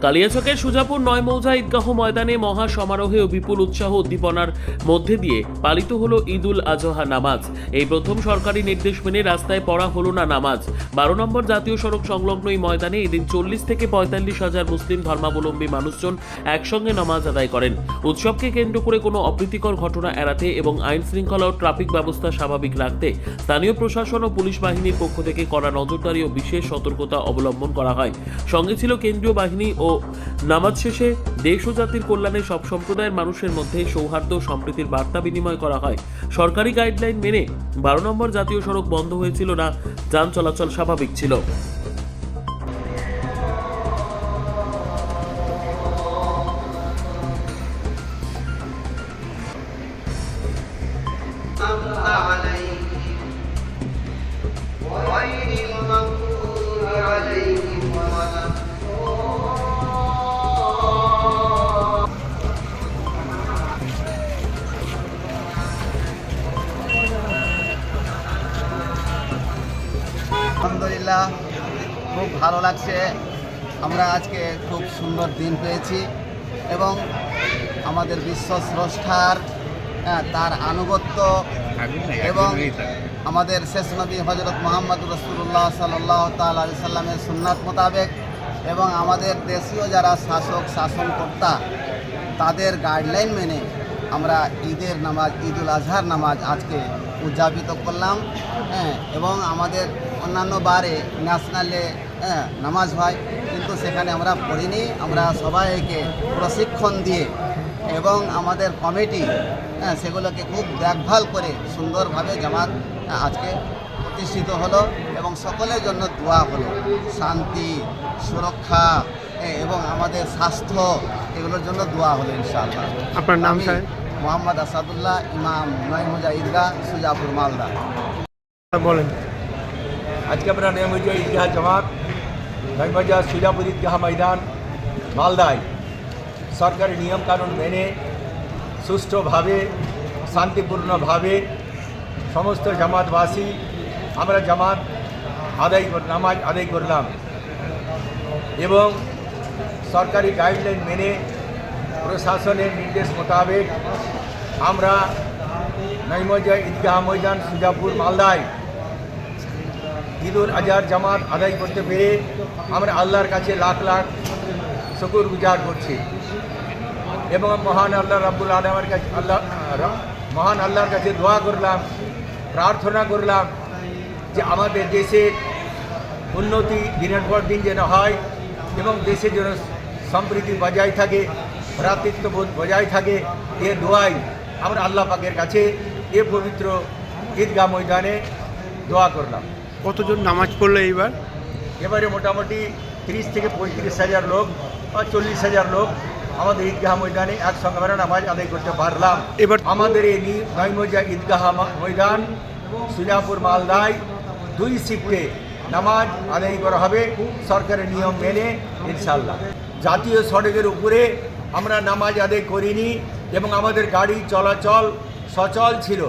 কালিয়াচকের সুজাপুর ৯ মৌজা ঈদগাহ ময়দানে মহা সমারোহে ও বিপুল উৎসাহ উদ্দীপনার মধ্যে দিয়ে পালিত হলো ঈদ উল আজহা নামাজ। এই প্রথম সরকারি নির্দেশ মেনে রাস্তায় পড়া হলো না নামাজ। ১২ নম্বর জাতীয় সড়ক সংলগ্ন এই ময়দানে এদিন ৪০ থেকে ৪৫ হাজার মুসলিম ধর্মাবলম্বী মানুষজন একসঙ্গে নামাজ আদায় করেন। উৎসবকে কেন্দ্র করে কোনো অপ্রীতিকর ঘটনা এড়াতে এবং আইন শৃঙ্খলা ও ট্রাফিক ব্যবস্থা স্বাভাবিক রাখতে স্থানীয় প্রশাসন ও পুলিশ বাহিনীর পক্ষ থেকে কড়া নজরদারি ও বিশেষ সতর্কতা অবলম্বন করা হয়। সঙ্গে ছিল কেন্দ্রীয় বাহিনী ও নামাজ শেষে দেশ ও জাতির কল্যাণে সব সম্প্রদায়ের মানুষের মধ্যে সৌহার্দ্য ও সম্প্রীতির বার্তা বিনিময় করা হয়। সরকারি গাইডলাইন মেনে ১২ নম্বর জাতীয় সড়ক বন্ধ হয়েছিল না, যান চলাচল স্বাভাবিক ছিল। আলহামদুলিল্লাহ, খুব ভালো লাগছে। আমরা আজকে খুব সুন্দর দিন পেয়েছি এবং আমাদের বিশ্ব স্রষ্টার তার আনুগত্য এবং আমাদের শেষ নবী হযরত মুহাম্মদ রাসূলুল্লাহ সাল্লাল্লাহু তাআলা আলাইহি সাল্লামের সুন্নাত মোতাবেক এবং আমাদের দেশীয় যারা শাসনকর্তা তাদের গাইডলাইন মেনে আমরা ঈদের নামাজ, ঈদ উল আজহার নামাজ আজকে উদযাপিত করলাম। এবং আমাদের অন্যান্য বারে ন্যাশনালে নামাজ হয়, কিন্তু সেখানে আমরা পড়িনি। আমরা সবাইকে প্রশিক্ষণ দিয়ে এবং আমাদের কমিটি সেগুলোকে খুব দেখভাল করে সুন্দরভাবে জামাত আজকে প্রতিষ্ঠিত হলো এবং সকলের জন্য দোয়া হলো, শান্তি, সুরক্ষা এবং আমাদের স্বাস্থ্য এগুলোর জন্য দোয়া হলো ইনশাআল্লাহ। আপনার নাম স্যার? মোহাম্মদ আসাদুল্লাহ, ইমাম ৯ মৌজা ঈদগাহ, সুজাপুর, মালদা। বলেন। আজকে আমরা ৯ মৌজা ঈদগাহ জামাত, ৯ মৌজা সুজাপুর ঈদগাহ ময়দান, মালদায় সরকারি নিয়মকানুন মেনে সুষ্ঠুভাবে শান্তিপূর্ণভাবে সমস্ত জামাতবাসী আমরা নামাজ আদায় করলাম এবং সরকারি গাইডলাইন মেনে প্রশাসনের নির্দেশ মোতাবেক আমরা ৯ মৌজা ঈদগাহ ময়দান, সুজাপুর, মালদায় ঈদ উল আজহার জামাত আদায় করতে পেরে আমরা আল্লাহর কাছে লাখ লাখ শুকর গুজার করছি এবং মহান আল্লাহ রাব্বুল আলামিনের কাছে মহান আল্লাহর কাছে দোয়া করলাম, প্রার্থনা করলাম যে আমাদের দেশের উন্নতি দিনের পর দিন যেন হয় এবং দেশের যেন সম্প্রীতি বজায় থাকে, ভ্রাতৃত্ববোধ বজায় থাকে। এ দোয়াই আমরা আল্লাহ পাকের কাছে এ পবিত্র ঈদগাহ ময়দানে দোয়া করলাম। কতজন নামাজ পড়লো এইবার? এবারে মোটামুটি ৩০ থেকে ৩৫ হাজার লোক বা ৪০ হাজার লোক আমাদের ঈদগাহ ময়দানে একসঙ্গে আমরা নামাজ আদায় করতে পারলাম। এবার আমাদের এই ৯ মৌজা ঈদগাহ ময়দান, সুজাপুর, মালদায় ২ শিফটে নামাজ আদায় করা হবে সরকারের নিয়ম মেনে ইনশাআল্লাহ। জাতীয় সড়কের উপরে আমরা নামাজ আদায় করিনি এবং আমাদের গাড়ি চলাচল সচল ছিল।